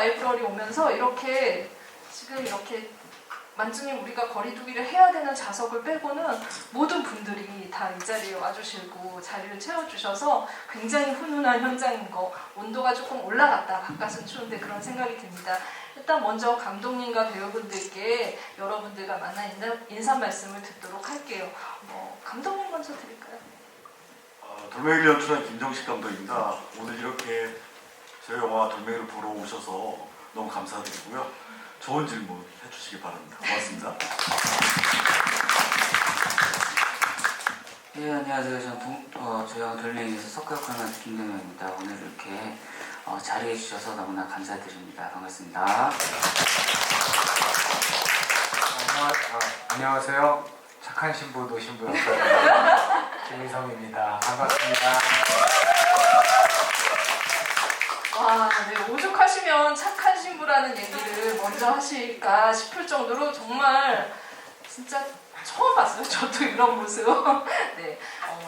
라이브러리 오면서 이렇게 지금 이렇게 완전히 우리가 거리두기를 해야 되는 좌석을 빼고는 모든 분들이 다 이 자리에 와주시고 자리를 채워주셔서 굉장히 훈훈한 현장인 거, 온도가 조금 올라갔다 바깥은 추운데 그런 생각이 듭니다. 일단 먼저 감독님과 배우분들께 여러분들과 만나 인사 말씀을 듣도록 할게요. 감독님 먼저 드릴까요? 돌멩이를 연출한 김정식 감독입니다. 오늘 이렇게 저희 영화 돌멩이를 보러 오셔서 너무 감사드리고요. 좋은 질문 해주시기 바랍니다. 고맙습니다. 네, 안녕하세요. 저희 영화 돌멩이에서 석가 역할을 맡은 김동현입니다. 오늘 이렇게 자리해 주셔서 너무나 감사드립니다. 반갑습니다. 안녕하세요. 착한 신부 노신부 역할 김희성입니다. 반갑습니다. 와, 네, 오죽하시면 착한 신부라는 얘기를 먼저 하실까 싶을 정도로 정말 진짜 처음 봤어요. 저도 이런 모습. 네,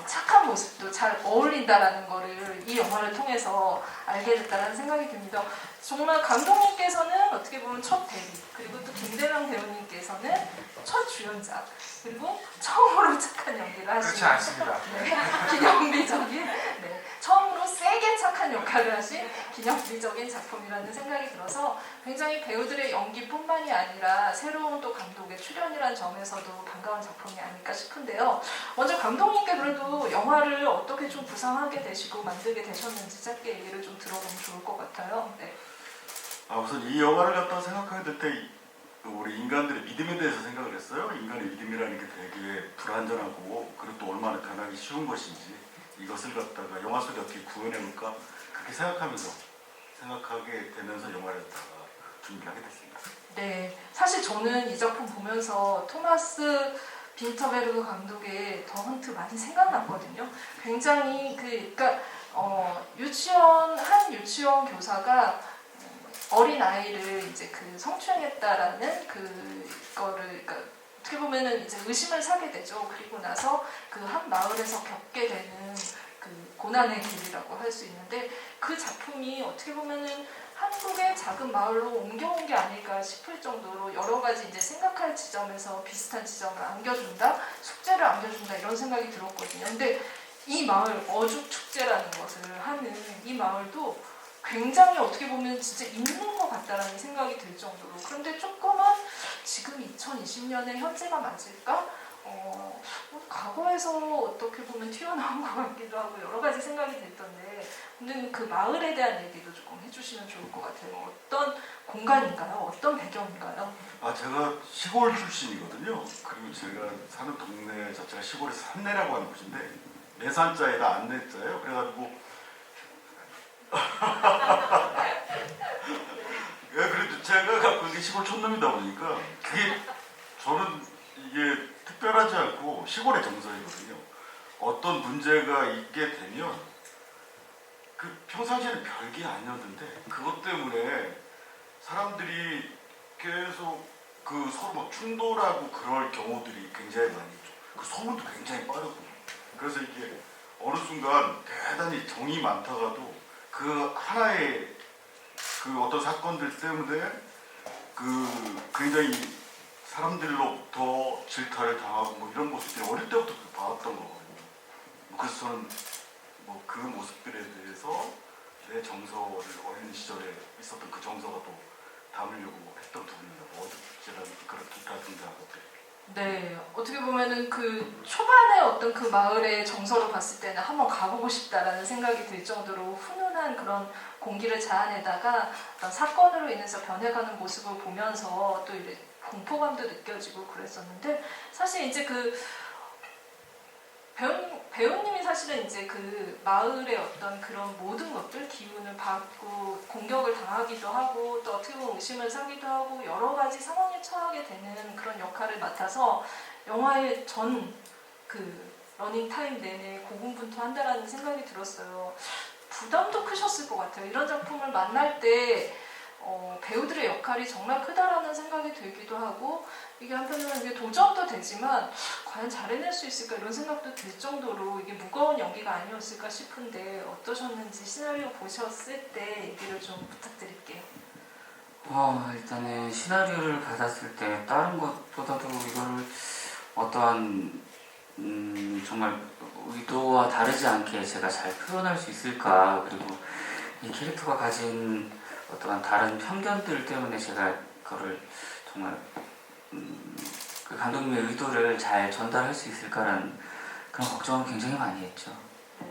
착한 모습도 잘 어울린다라는 거를 이 영화를 통해서 알게 됐다는 생각이 듭니다. 정말 감독님께서는 어떻게 보면 첫 데뷔, 그리고 또 김대명 배우님께서는 첫 주연작, 그리고 처음으로 착한 연기를 하신 그렇지 않습니다. 네, 기념비적인, 네, 처음으로 세게 착한 역할을 하신 기념비적인 작품이라는 생각이 들어서 굉장히 배우들의 연기뿐만이 아니라 새로운 또 감독의 출연이라는 점에서도 반가운 작품이 아닐까 싶은데요. 먼저 감독님께 그래도 영화를 어떻게 좀 구상하게 되시고 만들게 되셨는지 짧게 얘기를 좀 들어보면 좋을 것 같아요. 네. 우선 이 영화를 갖다가 생각하게 될 때 우리 인간들의 믿음에 대해서 생각을 했어요. 인간의 믿음이라는 게 되게 불완전하고 그리고 또 얼마나 변하기 쉬운 것인지 이것을 갖다가 영화 속에 어떻게 구현해볼까 그렇게 생각하게 되면서 영화를 갖다가 준비하게 됐습니다. 네, 사실 저는 이 작품 보면서 토마스 빈터베르그 감독의 더 헌트 많이 생각났거든요. 굉장히 그러니까 한 유치원 교사가 어린 아이를 이제 그 성추행했다라는 그거를 그러니까 어떻게 보면은 이제 의심을 사게 되죠. 그리고 나서 그 한 마을에서 겪게 되는 그 고난의 길이라고 할 수 있는데 그 작품이 어떻게 보면은 한국의 작은 마을로 옮겨온 게 아닐까 싶을 정도로 여러 가지 이제 생각할 지점에서 비슷한 지점을 안겨준다, 숙제를 안겨준다 이런 생각이 들었거든요. 근데 이 마을 어죽 축제라는 것을 하는 이 마을도 굉장히 어떻게 보면 진짜 있는 것 같다라는 생각이 들 정도로 그런데 조금은 지금 2020년에 현재가 맞을까? 과거에서 어떻게 보면 튀어나온 것 같기도 하고 여러 가지 생각이 들던데 근데 그 마을에 대한 얘기도 조금 해주시면 좋을 것 같아요. 어떤 공간인가요? 어떤 배경인가요? 제가 시골 출신이거든요. 그리고 제가 사는 동네 자체가 시골의 산내라고 하는 곳인데 내산자에다 안내자예요. 그래가지고 그래도 제가 갖고 있는 게 시골 촌놈이다 보니까 그게 저는 이게 특별하지 않고 시골의 정서이거든요. 어떤 문제가 있게 되면 그 평상시에는 별게 아니었는데 그것 때문에 사람들이 계속 그 서로 막 충돌하고 그럴 경우들이 굉장히 많이 있죠. 그 소문도 굉장히 빠르고 그래서 이게 어느 순간 대단히 정이 많다가도 그 하나의 그 어떤 사건들 때문에 그 굉장히 사람들로부터 질타를 당하고 뭐 이런 모습들이 어릴 때부터 봐왔던 거거든요. 그래서 저는 뭐 그 모습들에 대해서 내 정서를 어린 시절에 있었던 그 정서가 또 담으려고 했던 부분입니다. 어죽제라는 그런 기타 등등한 것들. 네, 어떻게 보면은 그 초반에 어떤 그 마을의 정서로 봤을 때는 한번 가보고 싶다라는 생각이 들 정도로 훈훈한 그런 공기를 자아내다가 어떤 사건으로 인해서 변해가는 모습을 보면서 또 이제 공포감도 느껴지고 그랬었는데 사실 이제 그 배우님이 사실은 이제 그 마을의 어떤 그런 모든 것들 기운을 받고 공격을 당하기도 하고 또 어떻게 보면 의심을 사기도 하고 여러 가지 상황에 처하게 되는 그런 역할을 맡아서 영화의 전 그 러닝 타임 내내 고군분투한다라는 생각이 들었어요. 부담도 크셨을 것 같아요. 이런 작품을 만날 때 배우들의 역할이 정말 크다라는 생각이 들기도 하고 이게 한편으로는 이게 도전도 되지만 과연 잘 해낼 수 있을까 이런 생각도 들 정도로 이게 무거운 연기가 아니었을까 싶은데 어떠셨는지 시나리오 보셨을 때 얘기를 좀 부탁드릴게요. 일단은 시나리오를 받았을 때 다른 것보다도 이거를 어떠한 정말 의도와 다르지 않게 제가 잘 표현할 수 있을까, 그리고 이 캐릭터가 가진 어떠한 다른 편견들 때문에 제가 그거를 정말 그 감독님의 의도를 잘 전달할 수 있을까라는 그런 걱정을 굉장히 많이 했죠. 네.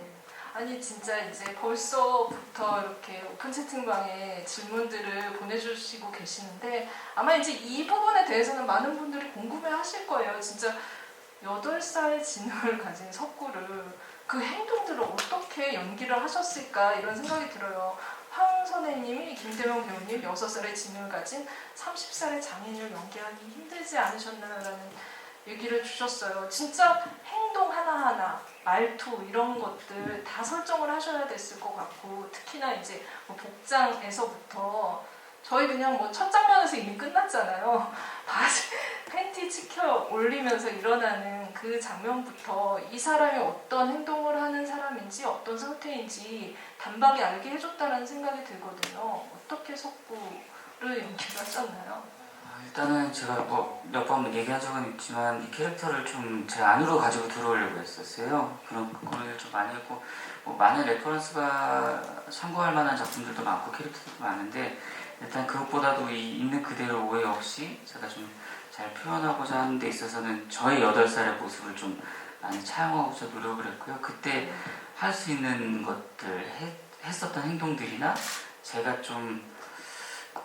아니 진짜 이제 벌써부터 이렇게 오픈 채팅방에 질문들을 보내주시고 계시는데 아마 이제 이 부분에 대해서는 많은 분들이 궁금해하실 거예요. 진짜 8살 지능을 가진 석구를 그 행동들을 어떻게 연기를 하셨을까 이런 생각이 들어요. 황 선생님이 김대명 배우님 6살의 지능을 가진 30살의 장인을 연기하기 힘들지 않으셨나라는 얘기를 주셨어요. 진짜 행동 하나하나, 말투 이런 것들 다 설정을 하셔야 됐을 것 같고 특히나 이제 뭐 복장에서부터 저희 그냥 뭐 첫 장면에서 이미 끝났잖아요. 바지, 팬티 치켜 올리면서 일어나는 그 장면부터 이 사람이 어떤 행동을 하는 사람인지 어떤 상태인지 단박에 알게 해줬다는 생각이 들거든요. 어떻게 석구를 연기를 하셨나요? 일단은 제가 뭐 몇 번 얘기한 적은 있지만 이 캐릭터를 좀 제 안으로 가지고 들어오려고 했었어요. 그런 거를 좀 많이 했고 뭐 많은 레퍼런스가 참고할 만한 작품들도 많고 캐릭터들도 많은데 일단 그것보다도 이 있는 그대로 오해 없이 제가 좀 잘 표현하고자 하는 데 있어서는 저의 8살의 모습을 좀 많이 차용하고자 노력을 했고요. 그때 할 수 있는 것들, 했었던 행동들이나 제가 좀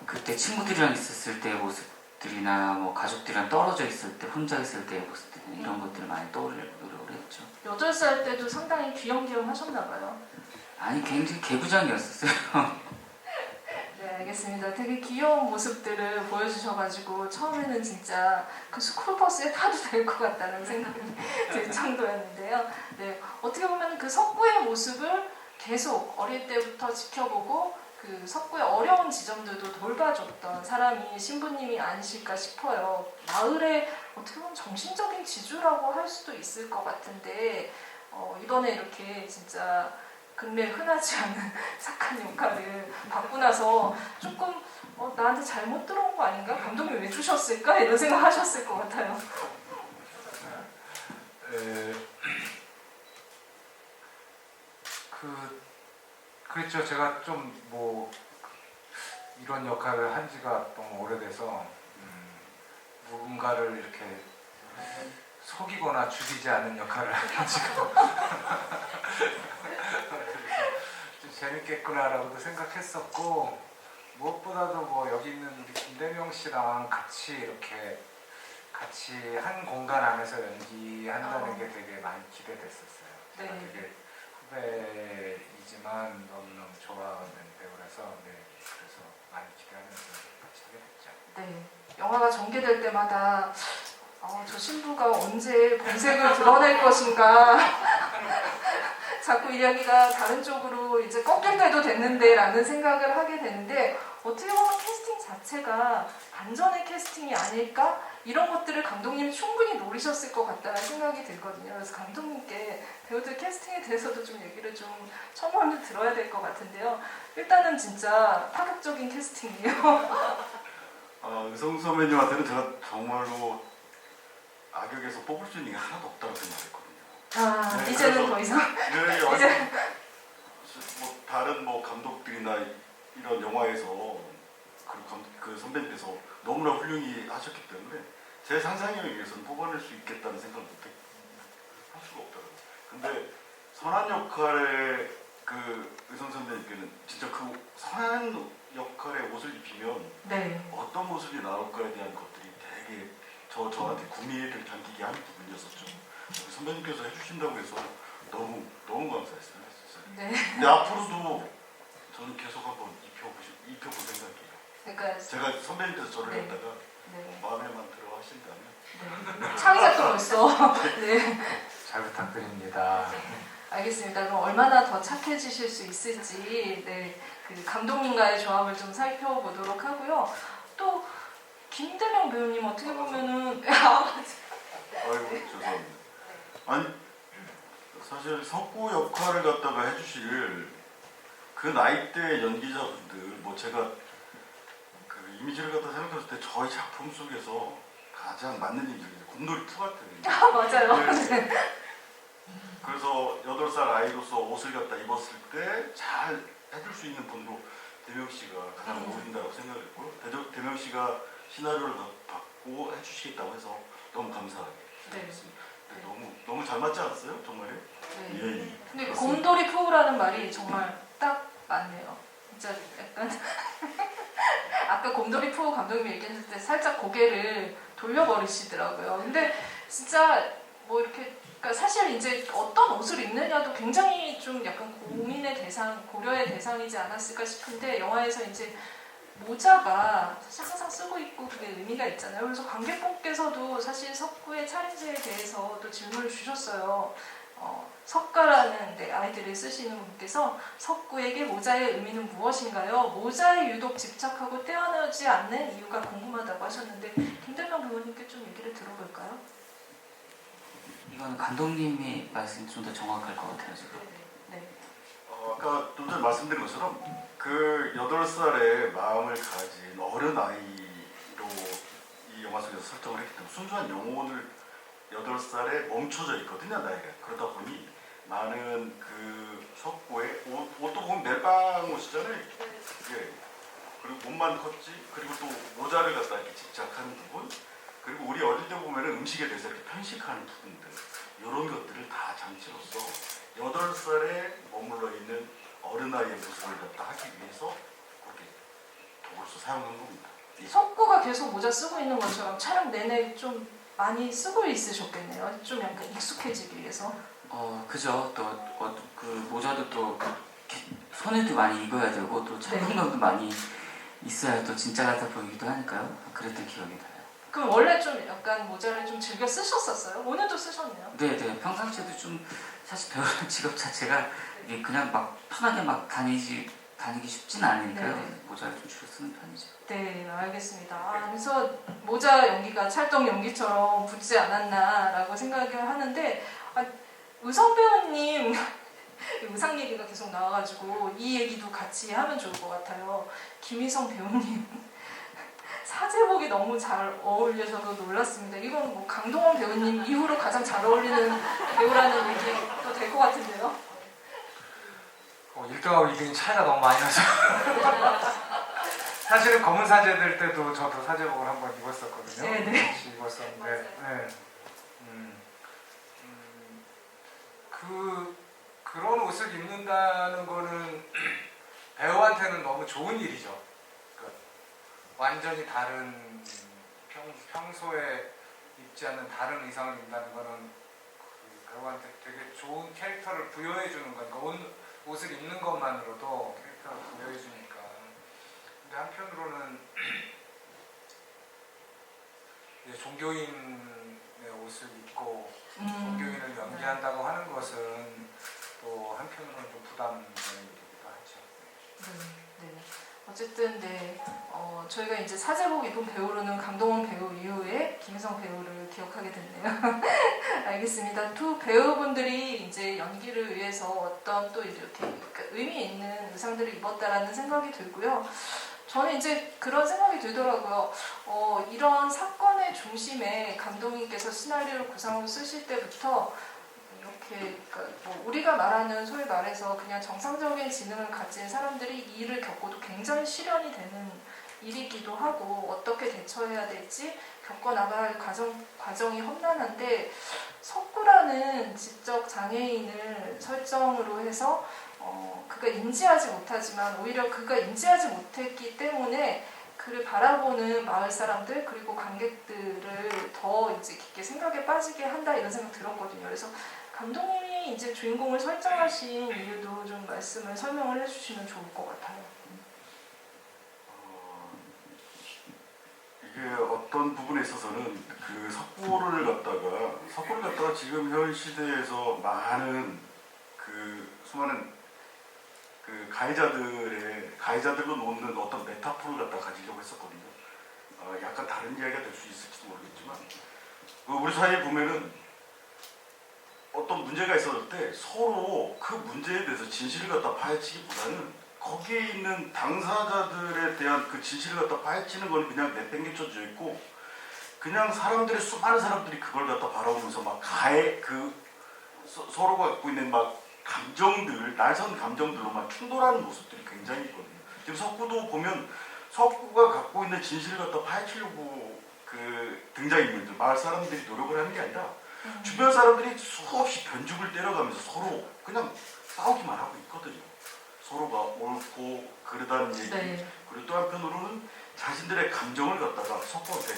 그때 친구들이랑 있었을 때의 모습들이나 뭐 가족들이랑 떨어져 있을 때, 혼자 있을 때의 모습들이나 이런 것들을 많이 떠올리려고 노력을 했죠. 8살 때도 상당히 귀염귀염 하셨나봐요. 아니 굉장히 개구장이었었어요. 네, 알겠습니다. 되게 귀여운 모습들을 보여주셔가지고 처음에는 진짜 그 스쿨버스에 타도 될 것 같다는 생각이 들 정도였는데요. 네, 어떻게 보면 그 석구의 모습을 계속 어릴 때부터 지켜보고 그 석구의 어려운 지점들도 돌봐줬던 사람이 신부님이 아니실까 싶어요. 마을의 어떻게 보면 정신적인 지주라고 할 수도 있을 것 같은데 이번에 이렇게 진짜 근래 흔하지 않은 착한 역할을 받고 나서 조금 나한테 잘못 들어온 거 아닌가? 감독님 왜 주셨을까? 이런 생각 하셨을 것 같아요. 그렇죠. 제가 좀 뭐 이런 역할을 한 지가 너무 오래돼서 누군가를 이렇게 속이거나 죽이지 않은 역할을 한 지가 좀 재밌겠구나라고도 생각했었고 무엇보다도 뭐 여기 있는 우리 김대명 씨랑 같이 이렇게 같이 한 공간 안에서 연기한다는 게 되게 많이 기대됐었어요. 제가 네. 되게 후배이지만 너무너무 좋아하는 배우라서 그래서 많이 기대하면서 같이 하게 됐죠. 네, 영화가 전개될 때마다 저 신부가 언제 본색을 드러낼 것인가 자꾸 이야기가 다른 쪽으로 이제 꺾일 때도 됐는데 라는 생각을 하게 되는데 어떻게 보면 캐스팅 자체가 반전의 캐스팅이 아닐까? 이런 것들을 감독님이 충분히 노리셨을 것 같다는 생각이 들거든요. 그래서 감독님께 배우들 캐스팅에 대해서도 좀 얘기를 좀 첨언을 들어야 될 것 같은데요. 일단은 진짜 파격적인 캐스팅이에요. 의성 선배님한테는 제가 정말로 악역에서 뽑을 수 있는 게 하나도 없다고 생각했거든요. 네, 이제는 그래서- 더 이상 네, 이제 뭐 다른 뭐 감독들이나 이런 영화에서 그 선배님께서 너무나 훌륭히 하셨기 때문에 제 상상에 의해서는 뽑아낼 수 있겠다는 생각을 할 수가 없더라고요. 근데 선한 역할의 그 의성 선배님께는 진짜 그 선한 역할의 옷을 입히면 네. 어떤 모습이 나올까에 대한 것들이 되게 저한테 구미를 당기게 하는 부분이었었죠. 선배님께서 해주신다고 해서 너무 감사했어요. 네. 근데 앞으로도 저는 계속 한번 입혀볼 생각이에요. 그러니까 제가 선배님께서 저를 네. 갖다가 네. 마음에만 들어 하신다면 네. 창의작도 벌써. 네. 잘 부탁드립니다. 알겠습니다. 그럼 얼마나 더 착해지실 수 있을지 그 감독님과의 조합을 좀 살펴보도록 하고요. 또 김대명 배우님 어떻게 보면은 아이고 죄송합니다. 아니 사실 석구 역할을 갖다가 해주실 그 나이대 연기자분들 뭐 제가 그 이미지를 갖다 생각했을 때 저희 작품 속에서 가장 맞는 이미지가 곰돌이 2 같아요. 아, 맞아요. 네. 그래서 8살 아이로서 옷을 갖다 입었을 때 잘 해줄 수 있는 분으로 대명 씨가 가장 어울린다고 생각했고요. 대명 씨가 시나리오를 받고 해주시겠다고 해서 너무 감사하게 생각했습니다. 너무 잘 맞지 않았어요? 정말요? 네. 예. 근데 곰돌이 푸우라는 말이 정말 딱 맞네요. 진짜 약간 아까 곰돌이 푸우 감독님이 얘기했을 때 살짝 고개를 돌려버리시더라고요. 근데 진짜 뭐 이렇게 그러니까 사실 이제 어떤 옷을 입느냐도 굉장히 좀 약간 고민의 대상, 고려의 대상이지 않았을까 싶은데 영화에서 이제 모자가 사실 항상 쓰고 있고 그게 의미가 있잖아요. 그래서 관객분께서도 사실 석구의 차림새에 대해서 또 질문을 주셨어요. 석가라는 아이들을 쓰시는 분께서 석구에게 모자의 의미는 무엇인가요? 모자에 유독 집착하고 떼어내지 않는 이유가 궁금하다고 하셨는데 김대명 배우님께 좀 얘기를 들어볼까요? 이건 감독님이 말씀이 좀 더 정확할 것 같아요 지금. 네. 아까 좀 전에 말씀드린 것처럼 그 8살의 마음을 가진 어른 아이로 이 영화 속에서 설정을 했기 때문에 순수한 영혼을 8살에 멈춰져 있거든요, 나이가. 그러다 보니 많은 그 석고에 옷도 보면 멜빵 옷이잖아요. 예. 그리고 몸만 컸지, 그리고 또 모자를 갖다 이렇게 집착하는 부분, 그리고 우리 어릴 때 보면은 음식에 대해서 이렇게 편식하는 부분들, 이런 것들을 다 장치로서 8살에 머물러 있는 어른아이의 모습을 갖다 하기 위해서 그렇게 도구로서 사용한 겁니다. 석구가 계속 모자 쓰고 있는 것처럼 촬영 내내 좀 많이 쓰고 있으셨겠네요. 좀 약간 익숙해지기 위해서. 그죠. 또 그 모자도 또 손에도 많이 익어야 되고 또 착용감도 많이 있어야 또 진짜 같아 보이기도 하니까요. 그랬던 기억이 나요. 그럼 원래 좀 약간 모자를 좀 즐겨 쓰셨었어요? 오늘도 쓰셨네요. 네. 평상시에도 좀 사실 배우는 직업 자체가 이게 그냥 막 편하게 막 다니기 쉽진 않으니까요. 네. 모자를 좀 주로 쓰는 편이죠. 네, 알겠습니다. 그래서 모자 연기가 찰떡 연기처럼 붙지 않았나라고 생각을 하는데 의성 배우님 의상 얘기가 계속 나와가지고 이 얘기도 같이 하면 좋을 것 같아요. 김희성 배우님 사제복이 너무 잘 어울려서 놀랐습니다. 이건 뭐 강동원 배우님 이후로 가장 잘 어울리는 배우라는 얘기도 될 것 같은데요. 1등하고 2등이 차이가 너무 많이 나서 사실은 검은 사제들 때도 저도 사제복을 한번 입었었거든요. 네네. 같이 입었었는데 네. 그런 옷을 입는다는 거는 배우한테는 너무 좋은 일이죠. 그러니까 완전히 다른 평소에 입지 않는 다른 의상을 입는다는 거는 그 배우한테 되게 좋은 캐릭터를 부여해 주는 거니까 옷을 입는 것만으로도 캐릭터를 부여해 주니까. 근데 한편으로는 이제 종교인의 옷을 입고 종교인을 연기한다고 하는 것은 또 한편으로는 좀 부담되는 일이기도 하죠. 네. 어쨌든 저희가 이제 사제복 입은 배우로는 강동원 배우 이후에 김희성 배우를 기억하게 됐네요. 알겠습니다. 두 배우분들이 이제 연기를 위해서 어떤 또 이렇게 의미 있는 의상들을 입었다라는 생각이 들고요. 저는 이제 그런 생각이 들더라고요. 이런 사건의 중심에 감독님께서 시나리오를 구상으로 쓰실 때부터 이렇게 그러니까 뭐 우리가 말하는 소위 말해서 그냥 정상적인 지능을 가진 사람들이 이 일을 겪고도 굉장히 실현이 되는 일이기도 하고 어떻게 대처해야 될지 겪어나가야 할 과정이 험난한데 석구라는 지적 장애인을 설정으로 해서 그가 인지하지 못하지만 오히려 그가 인지하지 못했기 때문에 그를 바라보는 마을 사람들 그리고 관객들을 더 이제 깊게 생각에 빠지게 한다 이런 생각 들었거든요. 그래서 감독님이 이제 주인공을 설정하신 이유도 좀 말씀을 설명을 해주시면 좋을 것 같아요. 이게 어떤 부분에 있어서는 그 석고를 갖다가 지금 현 시대에서 많은 그 수많은 그 가해자들로 놓는 어떤 메타포를 갖다 가지려고 했었거든요. 약간 다른 이야기가 될 수 있을지도 모르겠지만 우리 사이에 보면은 어떤 문제가 있었을 때 서로 그 문제에 대해서 진실을 갖다 파헤치기보다는 거기에 있는 당사자들에 대한 그 진실을 갖다 파헤치는 건 그냥 내팽개쳐져 있고 그냥 사람들의 수많은 사람들이 그걸 갖다 바라보면서 막 서로가 갖고 있는 막 감정들, 날선 감정들로 막 충돌하는 모습들이 굉장히 있거든요. 지금 석구도 보면 석구가 갖고 있는 진실을 갖다 파헤치려고 그 등장인물들, 마을 사람들이 노력을 하는 게 아니라 주변 사람들이 수없이 변죽을 때려가면서 서로 그냥 싸우기만 하고 있거든요. 서로가 옳고 그러다는 얘기. 네. 그리고 또 한편으로는 자신들의 감정을 갖다가 석구한테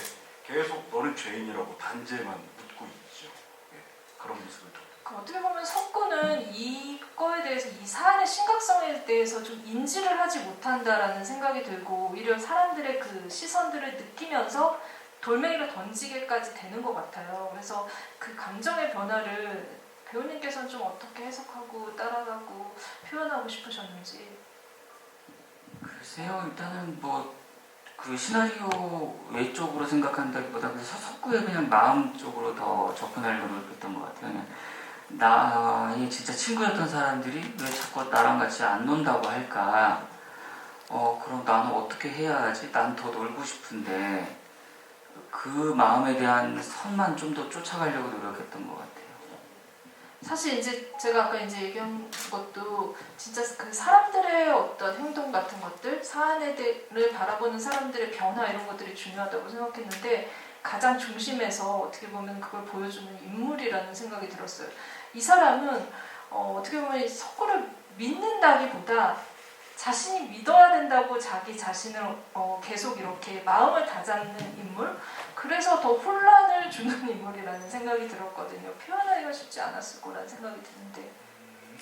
계속 너는 죄인이라고 단죄만 묻고 있죠. 예, 그런 모습을 좀. 어떻게 보면 석구는 이거에 대해서 이 사안의 심각성에 대해서 좀 인지를 하지 못한다라는 생각이 들고 오히려 사람들의 그 시선들을 느끼면서 돌멩이를 던지게까지 되는 것 같아요. 그래서 그 감정의 변화를 배우님께서는 좀 어떻게 해석하고 따라가고 표현하고 싶으셨는지. 글쎄요, 일단은 뭐 그 시나리오 외적으로 생각한다기보다 그 석구의 그냥 마음 쪽으로 더 접근하려고 노력했던 것 같아요. 그냥 나의 진짜 친구였던 사람들이 왜 자꾸 나랑 같이 안 논다고 할까? 그럼 나는 어떻게 해야 하지? 난 더 놀고 싶은데 그 마음에 대한 선만 좀 더 쫓아가려고 노력했던 것 같아요. 사실 이제 제가 아까 이제 얘기한 것도 진짜 그 사람들의 어떤 행동 같은 것들, 사안을 바라보는 사람들의 변화 이런 것들이 중요하다고 생각했는데 가장 중심에서 어떻게 보면 그걸 보여주는 인물이라는 생각이 들었어요. 이 사람은 어떻게 보면 석구를 믿는다기보다 자신이 믿어야 된다고 자기 자신을 계속 이렇게 마음을 다잡는 인물, 그래서 더 혼란을 주는 인물이라는 생각이 들었거든요. 표현하기가 쉽지 않았을 거라는 생각이 드는데.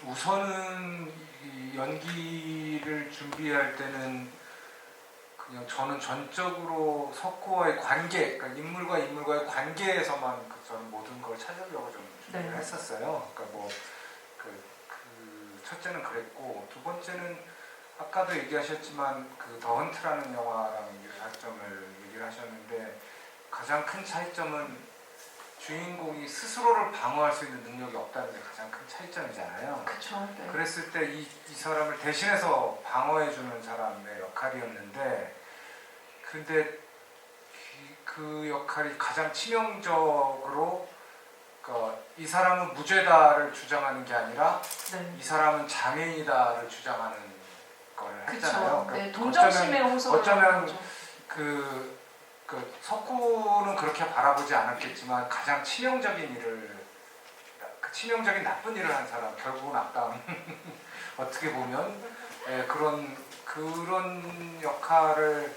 우선은 이 연기를 준비할 때는 그냥 저는 전적으로 석구와의 관계, 그러니까 인물과 인물과의 관계에서만 저는 모든 걸 찾으려고 좀 준비를 네. 했었어요. 그러니까 뭐 첫째는 그랬고 두 번째는 아까도 얘기하셨지만 그 더 헌트라는 영화랑 차이점을 얘기를 하셨는데 가장 큰 차이점은 주인공이 스스로를 방어할 수 있는 능력이 없다는 게 가장 큰 차이점이잖아요. 그렇죠. 네. 그랬을 때 이 사람을 대신해서 방어해주는 사람의 역할이었는데 근데 그 역할이 가장 치명적으로 그러니까 이 사람은 무죄다를 주장하는 게 아니라 네. 이 사람은 장애인이다를 주장하는 걸 했잖아요. 그렇죠. 네. 그러니까 동정심의 호소를 어쩌면 하는 거죠. 그 석구는 그렇게 바라보지 않았겠지만 가장 치명적인 일을 치명적인 나쁜 일을 한 사람 결국은 악당 어떻게 보면 그런 역할을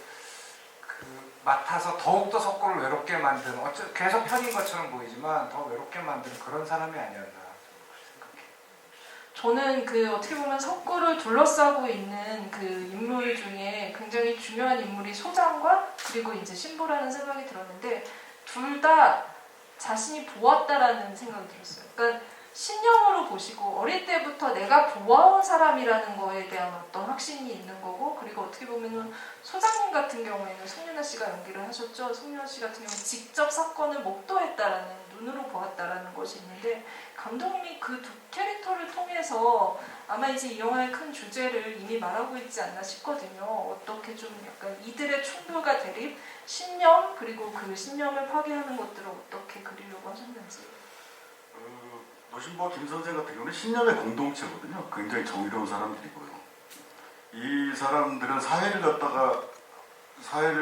맡아서 더욱더 석구를 외롭게 만든 계속 편인 것처럼 보이지만 더 외롭게 만든 그런 사람이 아니었나 저는 그 어떻게 보면 석구를 둘러싸고 있는 그 인물 중에 굉장히 중요한 인물이 소장과 그리고 이제 신부라는 생각이 들었는데 둘 다 자신이 보았다라는 생각이 들었어요. 그러니까 신념으로 보시고 어릴 때부터 내가 보아온 사람이라는 거에 대한 어떤 확신이 있는 거고 그리고 어떻게 보면은 소장님 같은 경우에는 송윤아 씨가 연기를 하셨죠. 송윤아 씨 같은 경우는 직접 사건을 목도했다라는 눈으로 보았다라는 것이 있는데 감독님이 그 두 캐릭터를 통해서 아마 이제 이 영화의 큰 주제를 이미 말하고 있지 않나 싶거든요. 어떻게 좀 약간 이들의 충돌과 대립, 신념 그리고 그 신념을 파괴하는 것들을 어떻게 그리려고 하셨는지. 노신보와 김 선생 같은 경우는 신념의 공동체거든요. 굉장히 정의로운 사람들이고요. 이 사람들은 사회를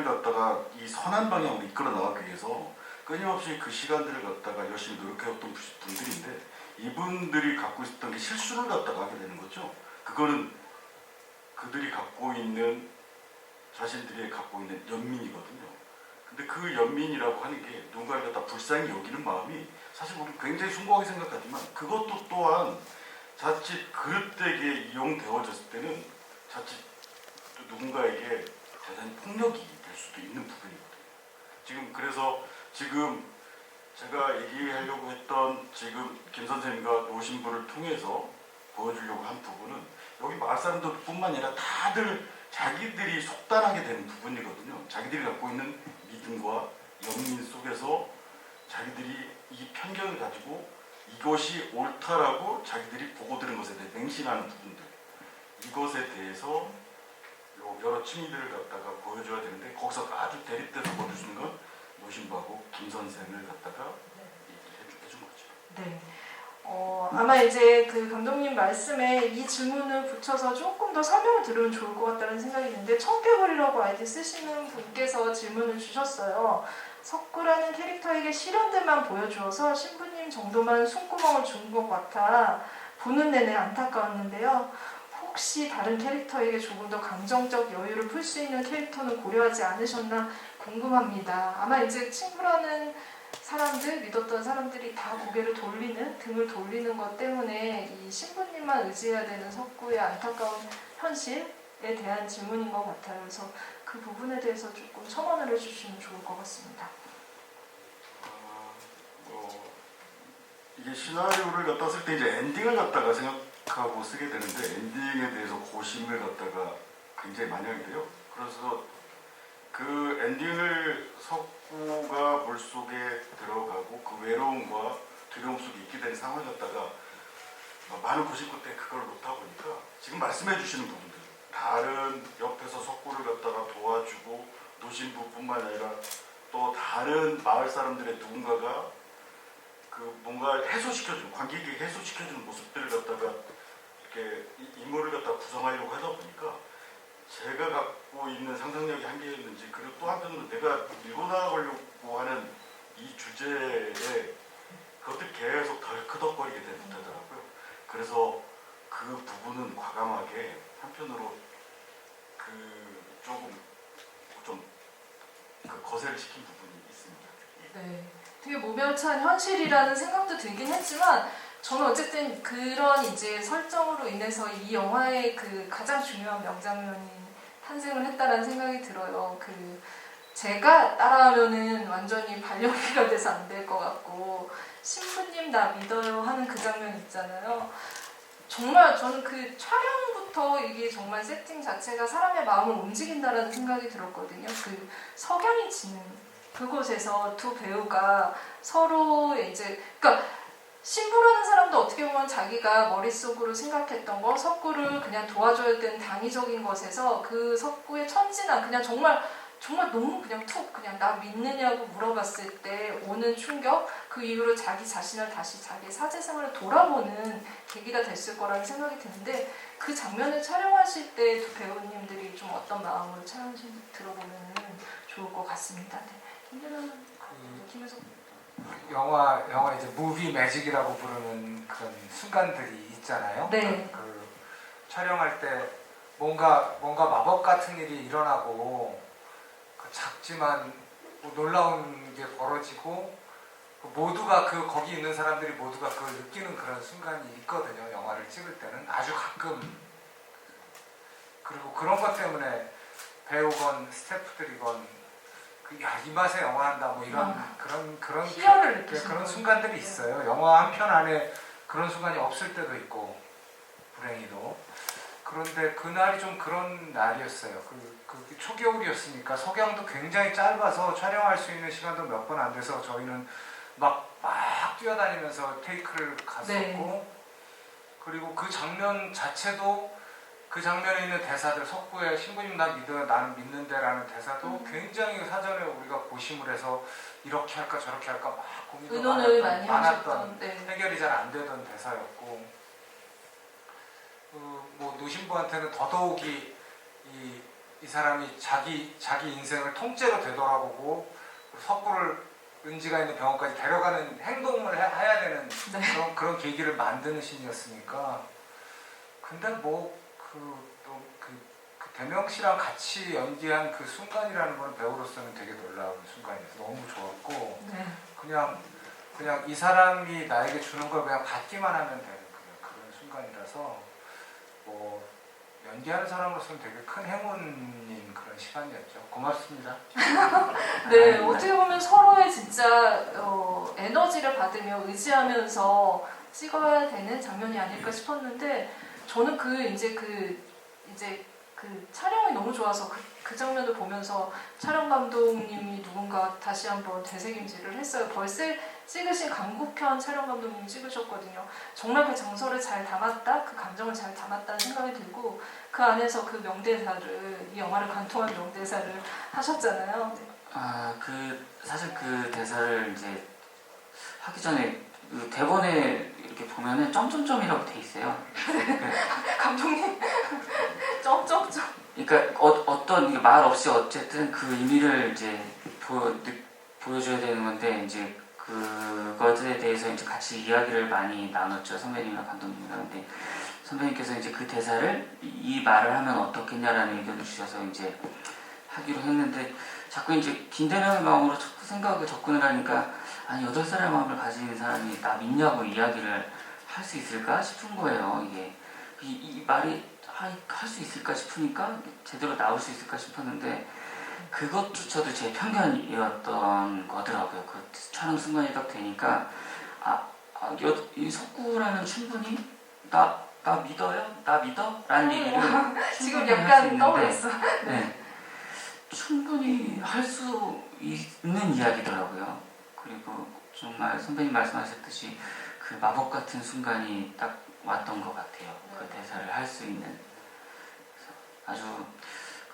갖다가 이 선한 방향으로 이끌어 나가기 위해서 끊임없이 그 시간들을 갖다가 열심히 노력해왔던 분들인데 이분들이 갖고 있었던 게 실수를 갖다가 하게 되는 거죠. 그거는 그들이 갖고 있는 자신들이 갖고 있는 연민이거든요. 근데 그 연민이라고 하는 게 누군가를 갖다 불쌍히 여기는 마음이 사실 우리 굉장히 숭고하게 생각하지만 그것도 또한 자칫 그릇되게 이용되어졌을 때는 자칫 또 누군가에게 대단히 폭력이 될 수도 있는 부분이거든요. 그래서 제가 얘기하려고 했던 지금 김 선생님과 노신부를 통해서 보여주려고 한 부분은 여기 마을 사람들뿐만 아니라 다들 자기들이 속단하게 되는 부분이거든요. 자기들이 갖고 있는 믿음과 연민 속에서 자기들이 이 편견을 가지고 이것이 옳다라고 자기들이 보고 들은 것에 대해 맹신하는 부분들. 이것에 대해서 여러 층위들을 갖다가 보여줘야 되는데 거기서 아주 대립돼서 보여주는 건 노신부하고 김 선생을 갖다가 얘기를 해준 거죠. 네. 아마 이제 그 감독님 말씀에 이 질문을 붙여서 조금 더 설명을 들으면 좋을 것 같다는 생각이 드는데 청개구리라고 아이디 쓰시는 분께서 질문을 주셨어요. 석구라는 캐릭터에게 실현들만 보여주어서 신부님 정도만 숨구멍을 준 것 같아 보는 내내 안타까웠는데요. 혹시 다른 캐릭터에게 조금 더 감정적 여유를 풀 수 있는 캐릭터는 고려하지 않으셨나 궁금합니다. 아마 이제 친구라는 사람들, 믿었던 사람들이 다 고개를 돌리는, 등을 돌리는 것 때문에 이 신부님만 의지해야 되는 석구의 안타까운 현실에 대한 질문인 것 같아요. 그래서 그 부분에 대해서 조금 첨언을 해주시면 좋을 것 같습니다. 이게 시나리오를 갖다 쓸 때 이제 엔딩을 갖다가 생각하고 쓰게 되는데 엔딩에 대해서 고심을 갖다가 굉장히 많이 하게 돼요. 그래서 그 엔딩을 석구가 물속에 들어가고 그 외로움과 두려움 속에 있게 된 상황을 갖다가 많은 고심 끝에 그걸 놓다 보니까 지금 말씀해 주시는 부분들 다른 옆에서 석구를 갖다가 도와주고 노신부뿐만 아니라 또 다른 마을 사람들의 누군가가 그 뭔가 해소시켜주는 관객에게 해소시켜주는 모습들을 갖다가 이렇게 인물을 갖다가 구성하려고 하다 보니까 제가 갖고 있는 상상력이 한계였는지 그리고 또 한편으로 내가 밀고 나가려고 하는 이 주제에 그것들이 계속 덜커덕거리게 되더라고요. 그래서 그 부분은 과감하게 한편으로 좀 거세를 시킨 부분이 있습니다. 네, 되게 모멸찬 현실이라는 생각도 들긴 했지만 저는 어쨌든 그런 이제 설정으로 인해서 이 영화의 그 가장 중요한 명장면이 탄생을 했다라는 생각이 들어요. 제가 따라하면은 완전히 발연기가 돼서 안 될 것 같고 신부님 나 믿어요 하는 그 장면 있잖아요. 정말 저는 그 촬영부터 이게 정말 세팅 자체가 사람의 마음을 움직인다라는 생각이 들었거든요. 그 석양이 지는 그곳에서 두 배우가 서로 이제 그러니까 신부라는 사람도 어떻게 보면 자기가 머릿속으로 생각했던 거 석구를 그냥 도와줘야 되는 당위적인 것에서 그 석구의 천진한 그냥 정말 너무 그냥 툭 그냥 나 믿느냐고 물어봤을 때 오는 충격 그 이후로 자기 자신을 다시 자기 사제생활을 돌아보는 계기가 됐을 거라는 생각이 드는데 그 장면을 촬영하실 때 두 배우님들이 좀 어떤 마음으로 촬영하시는지 들어보면 좋을 것 같습니다. 네. 김재현 김혜석 영화 이제 무비 매직이라고 부르는 그런 순간들이 있잖아요. 네. 그 촬영할 때 뭔가 마법 같은 일이 일어나고 그 작지만 뭐 놀라운 게 벌어지고 모두가 거기 있는 사람들이 모두가 그걸 느끼는 그런 순간이 있거든요. 영화를 찍을 때는 아주 가끔. 그리고 그런 것 때문에 배우건 스태프들이건 이 맛에 영화 한다 뭐 이런 그런 희열을 그런 순간들이 있어요. 영화 한 편 안에 그런 순간이 없을 때도 있고 불행히도. 그런데 그날이 좀 그런 날이었어요. 그 초겨울이었으니까 석양도 굉장히 짧아서 촬영할 수 있는 시간도 몇 번 안 돼서 저희는 막 뛰어다니면서 테이크를 갔었고 네. 그리고 그 장면 자체도 그 장면에 있는 대사들 석구의 신부님 나 믿어요 나는 믿는데라는 대사도 굉장히 사전에 우리가 고심을 해서 이렇게 할까 저렇게 할까 막 고민도 의논을 많이 많았던 하셨던 네. 해결이 잘 안 되던 대사였고 뭐 노신부한테는 더더욱이 이 사람이 자기 인생을 통째로 되돌아보고 석구를 은지가 있는 병원까지 데려가는 행동을 해야 되는 네. 그런 계기를 만드는 신이었으니까 근데 뭐 그 대명 씨랑 같이 연기한 그 순간이라는 건 배우로서는 되게 놀라운 순간이어서 너무 좋았고 네. 그냥 이 사람이 나에게 주는 걸 그냥 받기만 하면 되는 그런 순간이라서 뭐 연기하는 사람으로서는 되게 큰 행운인 그런 시간이었죠. 고맙습니다. 네, 어떻게 보면 서로의 진짜 에너지를 받으며 의지하면서 찍어야 되는 장면이 아닐까 싶었는데 저는 그 촬영이 너무 좋아서 그 장면을 보면서 촬영 감독님이 누군가 다시 한번 되새김질을 했어요. 벌새 찍으신 강국현 촬영 감독님이 찍으셨거든요. 정말 그 정서를 잘 담았다, 그 감정을 잘 담았다는 생각이 들고 그 안에서 그 명대사를 이 영화를 관통한 명대사를 하셨잖아요. 사실 그 대사를 이제 하기 전에 그 대본에 이렇게 보면은 점점점이라고 돼 있어요. 감독님 점점점. 그러니까 어떤 말 없이 어쨌든 그 의미를 이제 보여줘야 되는 건데 이제 그것에 대해서 이제 같이 이야기를 많이 나눴죠, 선배님이랑 감독님이랑. 근데 선배님께서 이제 그 대사를 이 말을 하면 어떻겠냐라는 의견을 주셔서 이제 하기로 했는데 자꾸 이제 김대명의 마음으로 자꾸 생각을 접근을 하니까 아니 8살의 마음을 가진 사람이 나 믿냐고 이야기를 할 수 있을까 싶은 거예요. 이게 이 말이 할 수 있을까 싶으니까 제대로 나올 수 있을까 싶었는데 그것조차도 제 편견이었던 거더라고요. 그 촬영 순간이 딱 되니까 이 석구라면 충분히 나 믿어요? 나 믿어? 라는 얘기를 지금 충분히 할수 약간 있는데, 떠올랐어. 네, 충분히 할 수 있는 이야기더라고요. 그리고 정말 선배님 말씀하셨듯이 그 마법 같은 순간이 딱 왔던 것 같아요. 그 대사를 할 수 있는. 그래서 아주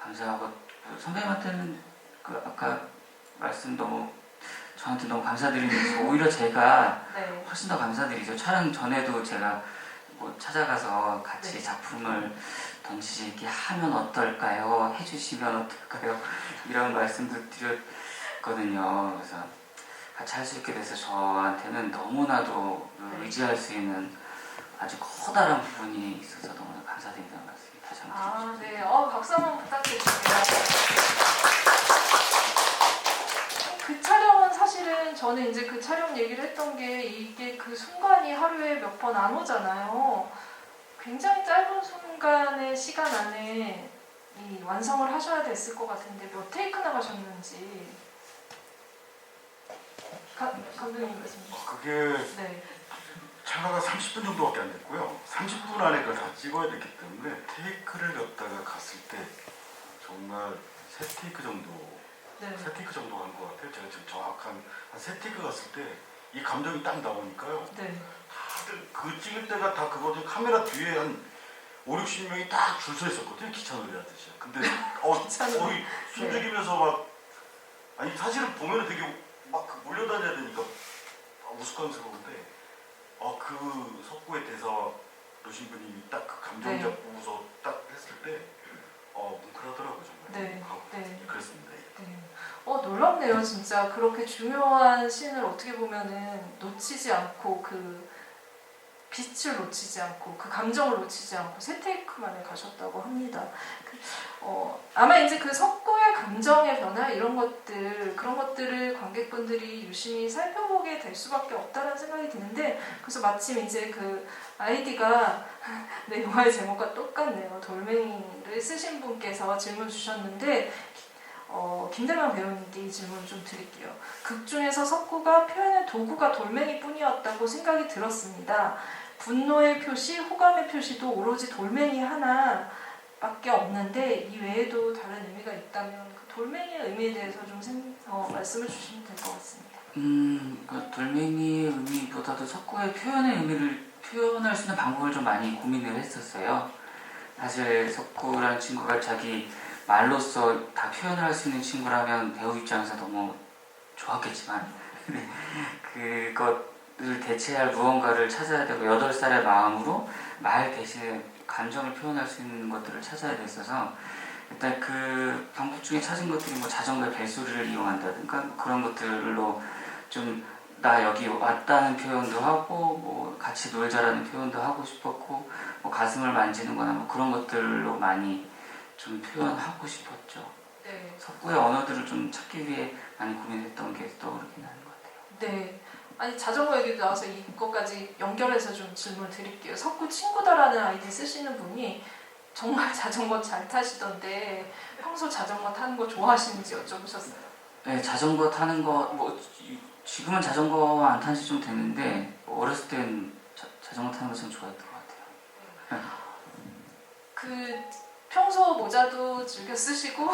감사하고 선배님한테는 그 아까 말씀 저한테 너무 감사드리면서 오히려 제가 네. 훨씬 더 감사드리죠. 촬영 전에도 제가 뭐 찾아가서 같이 네. 작품을 던지지 이렇게 하면 어떨까요? 해주시면 어떨까요? 이런 말씀도 드렸거든요. 그래서 같이 할 수 있게 돼서 저한테는 너무나도 의지할 수 있는 아주 커다란 부분이 있어서 너무나 감사드린다는 말씀 다시 한번 드립니다. 네. 박수 한번 부탁드립니다. 그 촬영은 사실은 저는 이제 그 촬영 얘기를 했던 게 이게 그 순간이 하루에 몇 번 안 오잖아요. 굉장히 짧은 순간의 시간 안에 이 완성을 하셔야 됐을 것 같은데 몇 테이크나 가셨는지 감독님 말씀 주세요. 그게 네. 촬영가 30분 정도밖에 안 됐고요. 30분 안에 그걸 다 찍어야 됐기 때문에 테이크를 갖다가 갔을 때 정말 3테이크 정도 네. 3테이크 정도 간 것 같아요. 제가 지금 정확한 한 3테이크 갔을 때 이 감정이 딱 나오니까요. 네. 다들 그 찍을 때가 다 그거죠. 카메라 뒤에 한 5, 60명이 딱 줄 서 있었거든요. 기차 놀이 하듯이. 근데 기차 놀이. 거의 숨죽이면서 막 아니 사실은 보면은 되게 막 몰려다녀야 되니까 우스꽝스러운데 그 석구의 대사 노신부님이 딱 그 감정 네. 잡고서 딱 했을 때 뭉클하더라고요 정말. 네. 네. 그랬습니다. 네. 놀랍네요, 진짜. 그렇게 중요한 씬을 어떻게 보면은 놓치지 않고 그 빛을 놓치지 않고 그 감정을 놓치지 않고 3테이크 만에 가셨다고 합니다. 아마 이제 그 석구의 감정의 변화 이런 것들 그런 것들을 관객분들이 유심히 살펴보게 될 수밖에 없다는 생각이 드는데 그래서 마침 이제 그 아이디가 네, 영화의 제목과 똑같네요. 돌멩이를 쓰신 분께서 질문 주셨는데 김대만 배우님께 이 질문 좀 드릴게요. 극 중에서 석구가 표현의 도구가 돌멩이뿐이었다고 생각이 들었습니다. 분노의 표시, 호감의 표시도 오로지 돌멩이 하나밖에 없는데 이 외에도 다른 의미가 있다면 그 돌멩이의 의미에 대해서 좀 말씀을 주시면 될 것 같습니다. 그 돌멩이의 의미보다도 석구의 표현의 의미를 표현할 수 있는 방법을 좀 많이 고민을 했었어요. 사실 석구라는 친구가 자기 말로써 다 표현을 할 수 있는 친구라면 배우 입장에서 너무 좋았겠지만 그것을 대체할 무언가를 찾아야 되고 8살의 마음으로 말 대신에 감정을 표현할 수 있는 것들을 찾아야 됐어서 일단 그 방법 중에 찾은 것들이 뭐 자전거의 벨소리를 이용한다든가 그런 것들로 좀 나 여기 왔다는 표현도 하고 뭐 같이 놀자라는 표현도 하고 싶었고 뭐 가슴을 만지는 거나 뭐 그런 것들로 많이 좀 표현하고 싶었죠. 네. 석구의 언어들을 좀 찾기 위해 많이 고민했던 게 떠오르긴 하는 것 같아요. 네. 아니 자전거 얘기도 나와서 이것까지 연결해서 좀 질문 드릴게요. 석구 친구다라는 아이디 쓰시는 분이 정말 자전거 잘 타시던데 평소 자전거 타는 거 좋아하시는지 여쭤보셨어요. 네, 자전거 타는 거 뭐 지금은 자전거 안 탄 지 좀 됐는데 어렸을 땐 자전거 타는 거 참 좋아했던 것 같아요. 그 평소 모자도 즐겨 쓰시고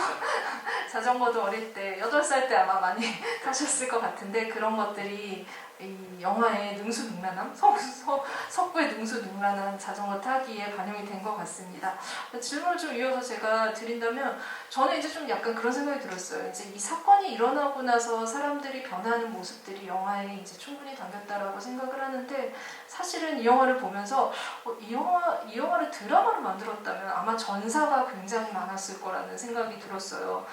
자전거도 어릴 때 8살 때 아마 많이 타셨을 것 같은데 그런 것들이 이 영화의 능수능란함, 석구의 능수능란한 자전거 타기에 반영이 된 것 같습니다. 질문을 좀 이어서 제가 드린다면 저는 이제 좀 약간 그런 생각이 들었어요. 이제 이 사건이 일어나고 나서 사람들이 변하는 모습들이 영화에 이제 충분히 담겼다라고 생각을 하는데 사실은 이 영화를 보면서 이 영화를 드라마로 만들었다면 아마 전사가 굉장히 많았을 거라는 생각이 들었어요.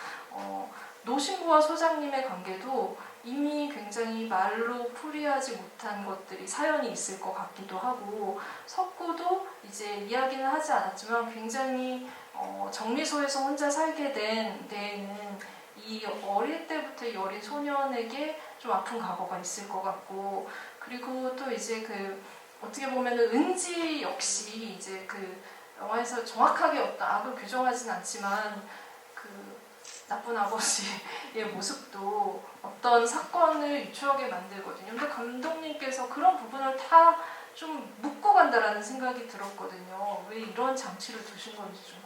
노신부와 소장님의 관계도 이미 굉장히 말로 풀이하지 못한 것들이 사연이 있을 것 같기도 하고 석구도 이제 이야기는 하지 않았지만 굉장히 정미소에서 혼자 살게 된 데에는 이 어릴 때부터 이 어린 소년에게 좀 아픈 과거가 있을 것 같고 그리고 또 이제 그 어떻게 보면은 은지 역시 이제 그 영화에서 정확하게 어떤 악을 규정하진 않지만 그 나쁜 아버지의 모습도 어떤 사건을 유추하게 만들거든요. 근데 감독님께서 그런 부분을 다 좀 묻고 간다라는 생각이 들었거든요. 왜 이런 장치를 두신 건지 좀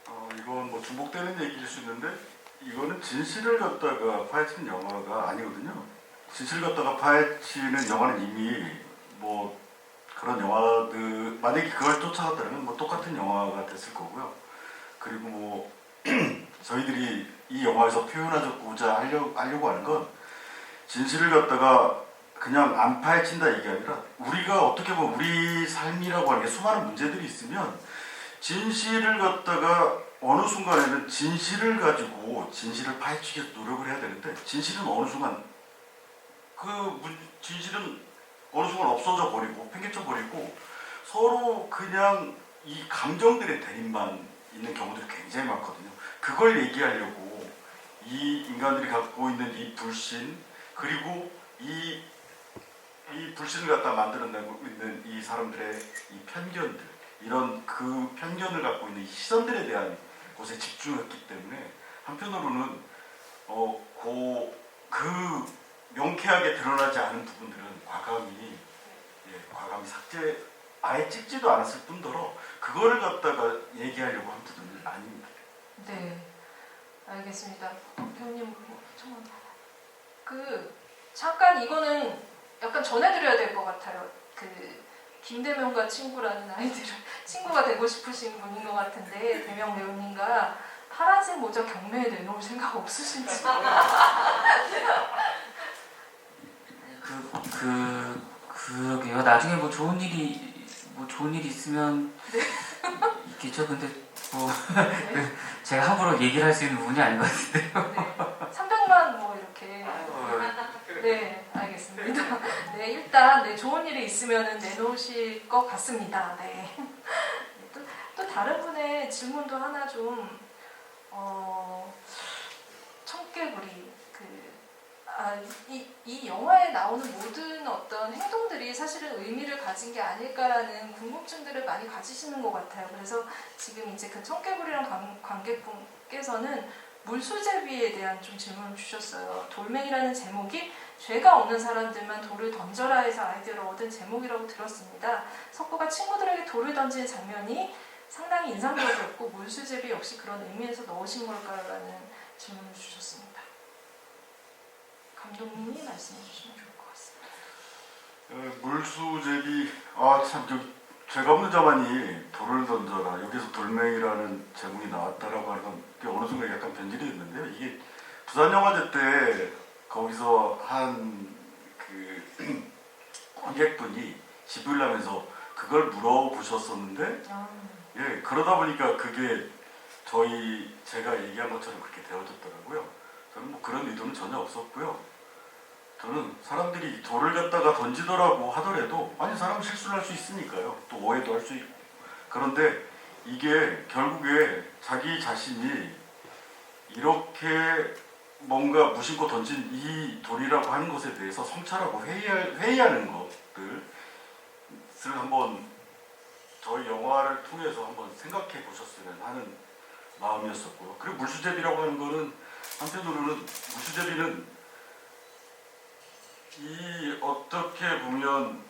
궁금해요. 이건 뭐 중복되는 얘기일 수 있는데 이거는 진실을 갖다가 파헤치는 영화가 아니거든요. 진실을 갖다가 파헤치는 영화는 이미 뭐 그런 영화들 만약에 그걸 쫓아갔다면 뭐 똑같은 영화가 됐을 거고요. 그리고 뭐 저희들이 이 영화에서 표현하고자 하려고 하는 건 진실을 갖다가 그냥 안 파헤친다 이게 아니라 우리가 어떻게 보면 우리 삶이라고 하는 게 수많은 문제들이 있으면 진실을 갖다가 어느 순간에는 진실을 가지고 진실을 파헤치기 위해서 노력을 해야 되는데 진실은 어느 순간 진실은 어느 순간 없어져 버리고 팽개쳐 버리고 서로 그냥 이 감정들의 대립만 있는 경우들이 굉장히 많거든요. 그걸 얘기하려고 이 인간들이 갖고 있는 이 불신 그리고 이 불신을 갖다 만들어내고 있는 이 사람들의 이 편견들 이런 그 편견을 갖고 있는 시선들에 대한 곳에 집중했기 때문에 한편으로는 그 명쾌하게 드러나지 않은 부분들은 과감히 삭제 아예 찍지도 않았을 뿐더러 그거를 갖다가 얘기하려고 한 부분은 아닙니다. 네, 알겠습니다. 배우님, 잠깐 이거는 약간 전해드려야 될 것 같아요. 김대명과 친구라는 친구가 되고 싶으신 분인 것 같은데 대명 배우님과 파란색 모자 경매에 내놓을 생각 없으신지? 그러게요. 나중에 뭐 좋은 일이 있으면 네. 있겠죠. 근데 뭐 제가 함부로 얘기를 할 수 있는 부분이 아닌 것 같은데요. 네. 300만 뭐 이렇게. 네, 알겠습니다. 네, 일단 좋은 일이 있으면 내놓으실 것 같습니다. 네. 또 다른 분의 질문도 하나 좀 청개구리 이 영화에 나오는 모든 어떤 행동들이 사실은 의미를 가진 게 아닐까라는 궁금증들을 많이 가지시는 것 같아요. 그래서 지금 이제 그 청개구리랑 관객분께서는 물수제비에 대한 좀 질문을 주셨어요. 돌멩이라는 제목이 죄가 없는 사람들만 돌을 던져라 해서 아이디어를 얻은 제목이라고 들었습니다. 석구가 친구들에게 돌을 던지는 장면이 상당히 인상적이었고 물수제비 역시 그런 의미에서 넣으신 걸까요? 라는 질문을 주셨습니다. 감독님이 말씀해 주시면 좋을 것 같습니다. 물수제비 참 죄가 없는 자만이 돌을 던져라 여기서 돌멩이라는 제목이 나왔다라고 하는 건 어느 순간 약간 변질이 됐는데요. 이게 부산영화제 때 거기서 한 관객분이 집을 하면서 그걸 물어보셨었는데 예 그러다 보니까 그게 제가 얘기한 것처럼 그렇게 되어졌더라고요. 저는 뭐 그런 의도는 전혀 없었고요. 저는 사람들이 돌을 갖다가 던지더라고 하더라도 사람은 실수를 할 수 있으니까요. 또 오해도 할 수 있고 그런데 이게 결국에 자기 자신이 이렇게 뭔가 무심코 던진 이 돌이라고 하는 것에 대해서 성찰하고 회의하는 것들을 한번 저희 영화를 통해서 한번 생각해 보셨으면 하는 마음이었었고요. 그리고 물수제비라고 하는 거는 한편으로는 물수제비는 어떻게 보면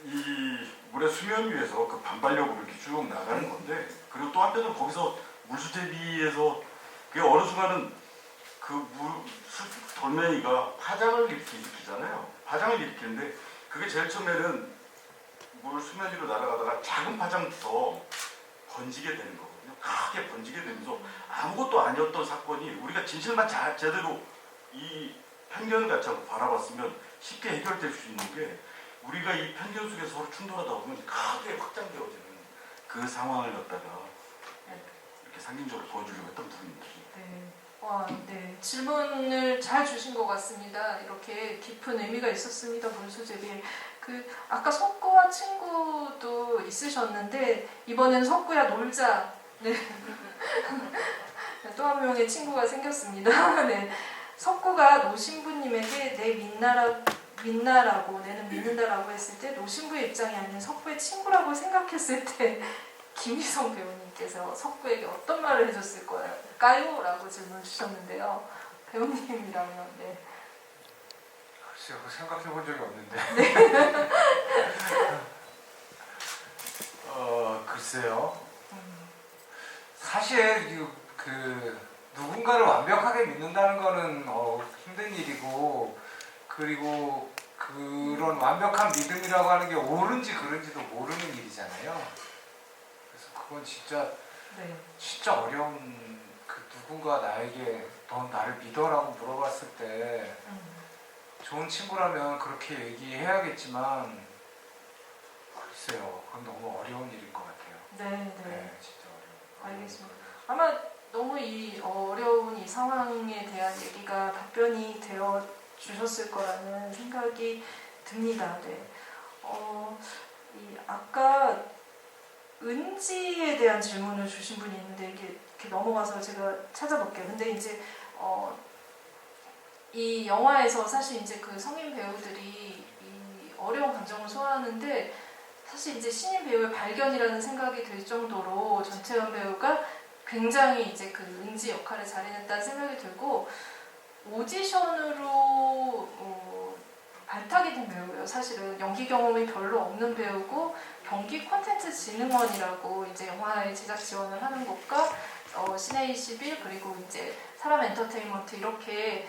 이 물의 수면 위에서 그 반발력으로 이렇게 쭉 나가는 건데 그리고 또 한편으로 거기서 물수제비에서 그게 어느 순간은 돌멩이가 파장을 일으키잖아요. 파장을 일으키는데 그게 제일 처음에는 물 수면 위로 날아가다가 작은 파장부터 번지게 되는 거거든요. 크게 번지게 되면서 아무것도 아니었던 사건이 우리가 진실만 제대로 이 편견 같지 않고 바라봤으면 쉽게 해결될 수 있는 게 우리가 이 편견 속에 서로 충돌하다 보면 크게 확장되어지는 그 상황을 갖다가 이렇게 상징적으로 보여주려고 했던 부분입니다. 네. 와, 네. 질문을 잘 주신 것 같습니다. 이렇게 깊은 의미가 있었습니다. 문수제비에. 아까 석구와 친구도 있으셨는데, 이번엔 석구야 놀자. 네. 또 한 명의 친구가 생겼습니다. 네. 석구가 노신부님에게 내 민나라고, 내는 믿는다라고 했을 때, 노신부의 입장이 아닌 석구의 친구라고 생각했을 때, 김희성 배우님께서 석구에게 어떤 말을 해줬을까요? 라고 질문을 주셨는데요. 배우님이라면, 네. 글쎄요, 생각해 본 적이 없는데. 글쎄요. 사실 누군가를 완벽하게 믿는다는 거는 힘든 일이고, 그리고 그런 완벽한 믿음이라고 하는 게 옳은지 그른지도 모르는 일이잖아요. 그래서 그건 진짜 네. 진짜 어려운, 누군가 나에게 넌 나를 믿어라고 물어봤을 때 좋은 친구라면 그렇게 얘기해야겠지만, 글쎄요, 그건 너무 어려운 일인 것 같아요. 네, 네. 네, 진짜 어려운. 알겠습니다. 아마 너무 이 어려운 이 상황에 대한 얘기가 답변이 되어 주셨을 거라는 생각이 듭니다. 네. 아까 은지에 대한 질문을 주신 분이 있는데 이게 이렇게 넘어가서 제가 찾아볼게요. 근데 이제 이 영화에서 사실 이제 그 성인 배우들이 이 어려운 감정을 소화하는데 사실 이제 신인 배우의 발견이라는 생각이 들 정도로 전채연 배우가 굉장히 이제 그 은지 역할을 잘해냈다는 생각이 들고 오디션으로 발탁이 된 배우예요. 사실은 연기 경험이 별로 없는 배우고 경기 콘텐츠 진흥원이라고 이제 영화의 제작 지원을 하는 곳과 시네21 그리고 이제 사람 엔터테인먼트 이렇게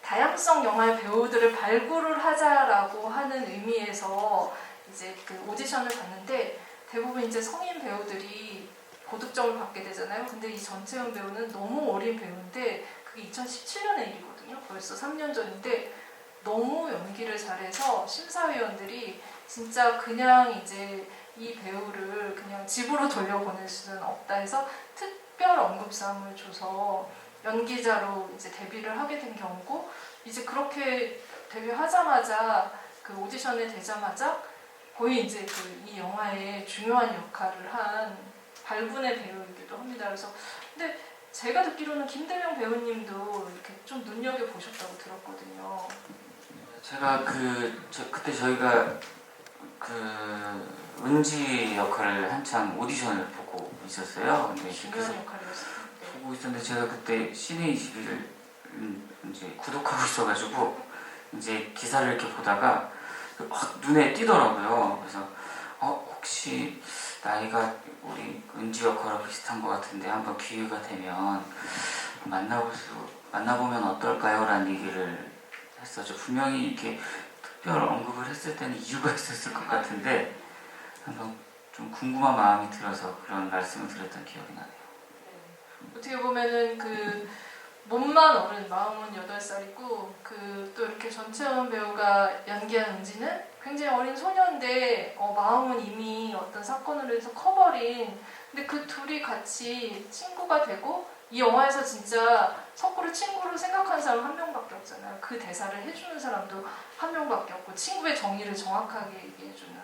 다양성 영화의 배우들을 발굴을 하자라고 하는 의미에서 이제 그 오디션을 봤는데 대부분 이제 성인 배우들이 고득점을 받게 되잖아요. 근데 이 전채연 배우는 너무 어린 배우인데 그게 2017년의 일이거든요. 벌써 3년 전인데 너무 연기를 잘해서 심사위원들이 진짜 그냥 이제 이 배우를 그냥 집으로 돌려보낼 수는 없다 해서 특별 언급상을 줘서 연기자로 이제 데뷔를 하게 된 경우고 이제 그렇게 데뷔하자마자 그 오디션에 되자마자 거의 이제 이 영화의 중요한 역할을 한 발군의 배우이기도 합니다. 그래서 근데 제가 듣기로는 김대명 배우님도 이렇게 좀 눈여겨 보셨다고 들었거든요. 제가 그때 저희가 은지 역할을 한창 오디션을 보고 있었어요. 근데 중요한 역할이었어요. 보고 있었는데 제가 그때 시네21을 이제 구독하고 있어가지고 이제 기사를 이렇게 보다가 확 눈에 띄더라고요. 그래서 혹시 나이가 우리 은지 역할하고 비슷한 것 같은데 한번 기회가 되면 만나보면 어떨까요? 라는 얘기를 했었죠. 분명히 이렇게 특별 언급을 했을 때는 이유가 있었을 것 같은데 한번 좀 궁금한 마음이 들어서 그런 말씀을 드렸던 기억이 나네요. 어떻게 보면은 그 몸만 어른 마음은 8살이고 또 이렇게 전채연 배우가 연기한 은지는 굉장히 어린 소녀인데 마음은 이미 어떤 사건으로 해서 커버린 근데 그 둘이 같이 친구가 되고 이 영화에서 진짜 석구를 친구로 생각하는 사람 한 명밖에 없잖아요. 그 대사를 해주는 사람도 한 명밖에 없고 친구의 정의를 정확하게 얘기해주는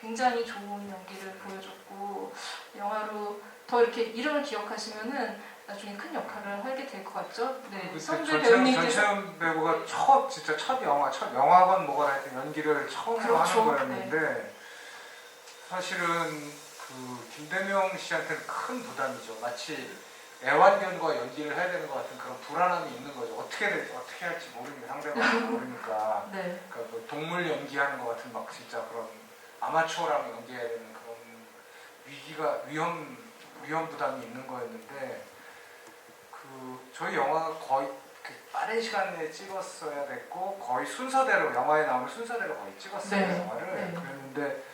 굉장히 좋은 연기를 보여줬고 영화로 더 이렇게 이름을 기억하시면은 나중에 큰 역할을 하게 될 것 같죠? 네, 선배 배우님께서 전채연 배우가 진짜 첫 영화건 뭐건 하여튼 연기를 처음으로 그렇죠. 하는 거였는데 사실은 김대명 씨한테는 큰 부담이죠. 마치 애완견과 연기를 해야 되는 것 같은 그런 불안함이 있는 거죠. 어떻게 할지 모르니까 상대방이 모르니까. 네. 그러니까 뭐 동물 연기하는 것 같은 막 진짜 그런 아마추어랑 연기해야 되는 그런 위험 부담이 있는 거였는데 저희 영화가 거의 빠른 시간 내에 찍었어야 됐고 거의 순서대로 영화에 나오는 순서대로 거의 찍었어요 네. 영화를. 네. 그랬는데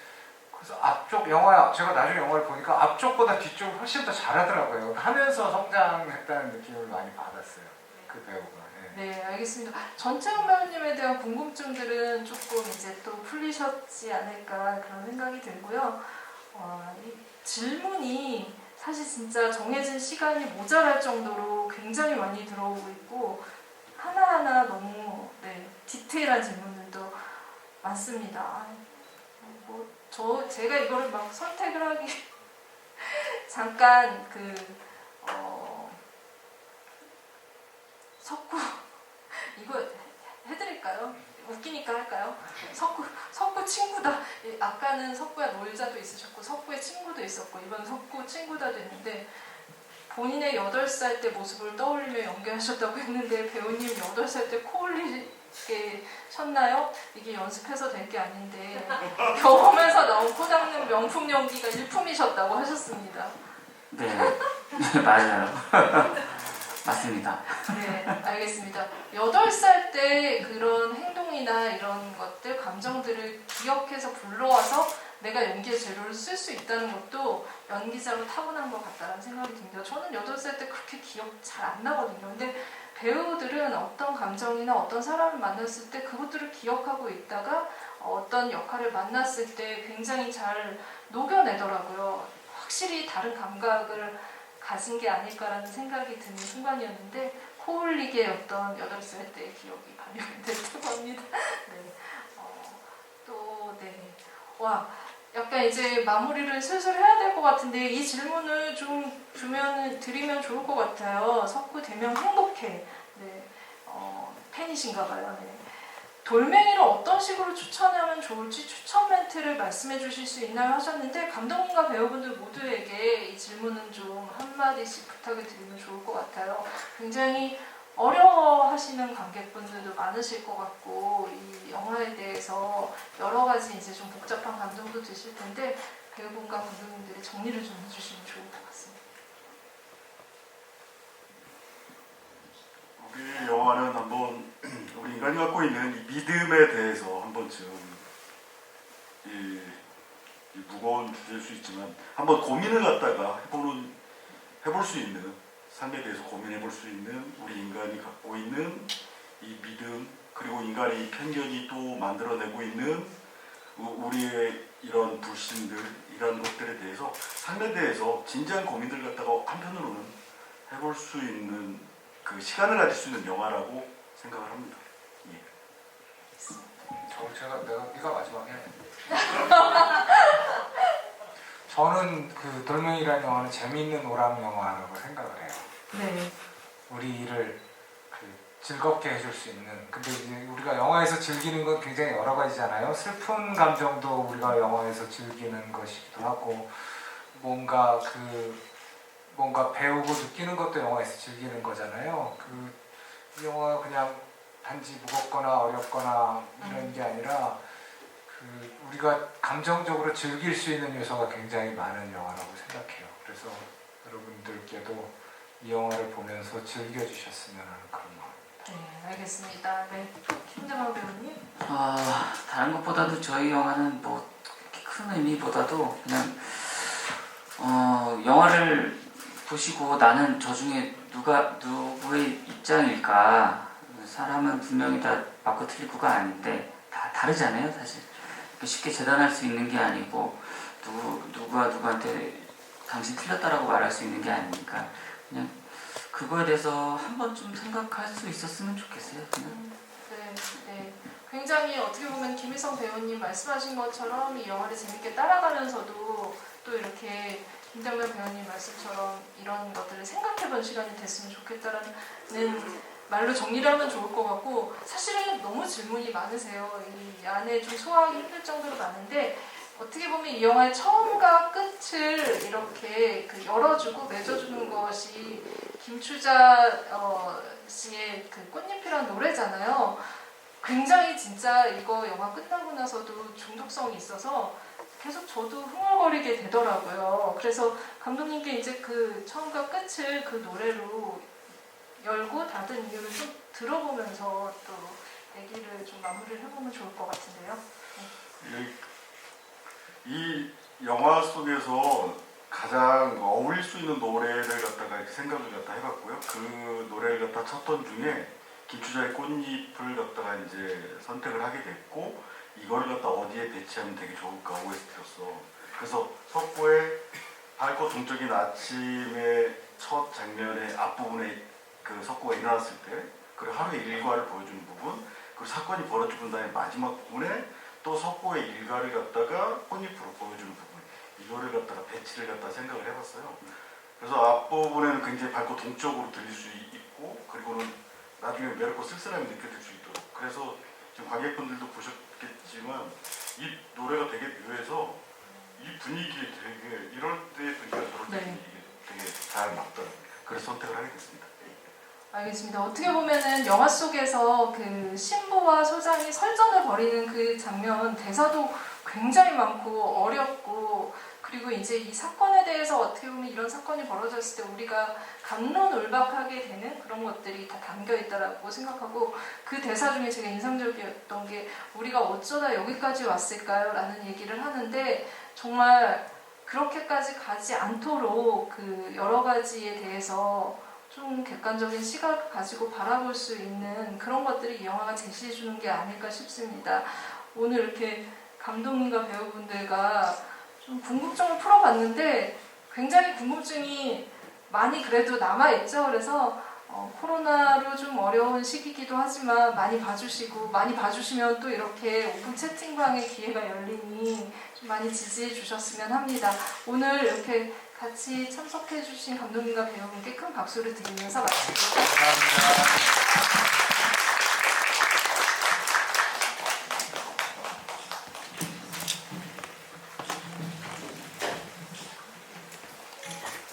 그래서 앞쪽 영화 제가 나중에 영화를 보니까 앞쪽보다 뒤쪽을 훨씬 더 잘하더라고요. 하면서 성장했다는 느낌을 많이 받았어요 그 배우가. 예. 네, 알겠습니다. 전채영 배우님에 대한 궁금증들은 조금 이제 또 풀리셨지 않을까 그런 생각이 들고요. 이 질문이 사실 진짜 정해진 시간이 모자랄 정도로 굉장히 많이 들어오고 있고 하나하나 너무 디테일한 질문들도 많습니다. 제가 이거를 막 선택을 하기 잠깐 석구 이거 해드릴까요? 웃기니까 할까요? 석구 친구다. 아까는 석구의 놀자도 있으셨고 석구의 친구도 있었고 이번 석구 친구다도 있는데 본인의 8살 때 모습을 떠올리며 연기하셨다고 했는데 배우님 8살 때 코 올리게 셨나요? 이게 연습해서 될 게 아닌데 경험에서 나온 코 닦는 명품 연기가 일품이셨다고 하셨습니다. 네, 맞아요. 맞습니다. 네, 알겠습니다. 8살 때 그런 행동이나 이런 것들, 감정들을 기억해서 불러와서 내가 연기의 재료를 쓸 수 있다는 것도 연기자로 타고난 것 같다는 생각이 듭니다. 저는 8살 때 그렇게 기억 잘 안 나거든요. 근데 배우들은 어떤 감정이나 어떤 사람을 만났을 때 그것들을 기억하고 있다가 어떤 역할을 만났을 때 굉장히 잘 녹여내더라고요. 확실히 다른 감각을 가진 게 아닐까라는 생각이 드는 순간이었는데 코올리게 어떤 8살 때의 기억이 반영이 됐다고 합니다. 네. 와, 약간 이제 마무리를 슬슬 해야 될 것 같은데 이 질문을 좀 드리면 좋을 것 같아요. 석구 대명 행복해. 네. 팬이신가 봐요. 네. 돌멩이를 어떤 식으로 추천하면 좋을지 추천 멘트를 말씀해 주실 수 있나요? 하셨는데 감독님과 배우분들 모두에게 이 질문은 좀 한마디씩 부탁을 드리면 좋을 것 같아요. 굉장히 어려워하시는 관객분들도 많으실 것 같고 이 영화에 대해서 여러 가지 이제 좀 복잡한 감정도 드실 텐데 배우분과 감독님들이 정리를 좀 해주시면 좋을 것 같습니다. 우리 영화는 한번 우리 인간이 갖고 있는 이 믿음에 대해서 한 번쯤 이 무거운 주제일 수 있지만 한번 고민을 갖다가 해볼 수 있는 삶에 대해서 고민해볼 수 있는 우리 인간이 갖고 있는 이 믿음 그리고 인간의 이 편견이 또 만들어내고 있는 우리의 이런 불신들 이런 것들에 대해서 삶에 대해서 진지한 고민들 갖다가 한편으로는 해볼 수 있는 그 시간을 가질 수 있는 영화라고 생각을 합니다. 예. 네가 마지막에. 저는 그 돌멩이라는 영화는 재미있는 오락 영화라고 생각을 해요. 네. 우리를 즐겁게 해줄 수 있는. 근데 이제 우리가 영화에서 즐기는 건 굉장히 여러 가지잖아요. 슬픈 감정도 우리가 영화에서 즐기는 것이기도 하고, 뭔가 배우고 느끼는 것도 영화에서 즐기는 거잖아요. 이 영화가 그냥 단지 무겁거나 어렵거나 이런 게 아니라 우리가 감정적으로 즐길 수 있는 요소가 굉장히 많은 영화라고 생각해요. 그래서 여러분들께도 이 영화를 보면서 즐겨주셨으면 하는 그런 마음입니다. 네, 알겠습니다. 네, 김대만 배우님. 다른 것보다도 저희 영화는 뭐 그렇게 큰 의미보다도 그냥 영화를 보시고 나는 저 중에 누구의 입장일까? 사람은 분명히 다 맞고 틀리고가 아닌데 다 다르잖아요, 사실. 쉽게 재단할 수 있는 게 아니고 누가 누구한테 당신 틀렸다라고 말할 수 있는 게 아니니까 그냥 그거에 대해서 한 번쯤 생각할 수 있었으면 좋겠어요. 그냥. 네. 굉장히 어떻게 보면 김희성 배우님 말씀하신 것처럼 이 영화를 재밌게 따라가면서도 또 이렇게 김장면 배우님 말씀처럼 이런 것들을 생각해본 시간이 됐으면 좋겠다라는 말로 정리를 하면 좋을 것 같고 사실은 너무 질문이 많으세요. 이 안에 좀 소화하기 힘들 정도로 많은데 어떻게 보면 이 영화의 처음과 끝을 이렇게 열어주고 맺어주는 것이 김추자 씨의 그 꽃잎이라는 노래잖아요. 굉장히 진짜 이거 영화 끝나고 나서도 중독성이 있어서 계속 저도 흥얼거리게 되더라고요. 그래서 감독님께 이제 그 처음과 끝을 그 노래로 열고 닫은 이유를 좀 들어보면서 또 얘기를 좀 마무리를 해보면 좋을 것 같은데요. 이 영화 속에서 가장 어울릴 수 있는 노래를 갖다가 이렇게 생각을 갖다 해봤고요. 그 노래를 갖다 쳤던 중에 김추자의 꽃잎을 갖다가 이제 선택을 하게 됐고, 이거를 갖다 어디에 배치하면 되게 좋을까 OST로서. 그래서 석고의 밝고 동적인 아침의 첫 장면의 앞부분에 그 석고가 일어났을 때, 그리고 하루의 일과를 보여주는 부분, 그리고 사건이 벌어지고 다음에 마지막 부분에 또 석고의 일과를 갖다가 꽃잎으로 보여주는 부분, 이거를 갖다가 배치를 갖다 생각을 해봤어요. 그래서 앞부분에는 굉장히 밝고 동적으로 들릴 수 있고, 그리고는 나중에 매력고 쓸쓸함이 느껴질 수 있도록. 그래서 지금 관객분들도 보셨겠지만 이 노래가 되게 묘해서 이 분위기에 되게 이럴 때 분위기가 저럴 때 네. 분위기에 되게 잘 맞더라고요. 그래서 선택을 하게 됐습니다. 알겠습니다. 어떻게 보면은 영화 속에서 그 신부와 소장이 설전을 벌이는 그 장면, 대사도 굉장히 많고 어렵고, 그리고 이제 이 사건에 대해서 어떻게 보면 이런 사건이 벌어졌을 때 우리가 갑론을박하게 되는 그런 것들이 다 담겨 있다라고 생각하고, 그 대사 중에 제가 인상적이었던 게 우리가 어쩌다 여기까지 왔을까요? 라는 얘기를 하는데, 정말 그렇게까지 가지 않도록 그 여러 가지에 대해서 좀 객관적인 시각을 가지고 바라볼 수 있는 그런 것들이 이 영화가 제시해 주는 게 아닐까 싶습니다. 오늘 이렇게 감독님과 배우분들과 좀 궁금증을 풀어봤는데 굉장히 궁금증이 많이 그래도 남아있죠. 그래서 코로나로 좀 어려운 시기이기도 하지만 많이 봐주시고, 많이 봐주시면 또 이렇게 오픈 채팅방의 기회가 열리니 좀 많이 지지해 주셨으면 합니다. 오늘 이렇게 같이 참석해 주신 감독님과 배우분께 큰 박수를 드리면서 마치겠습니다. 감사합니다.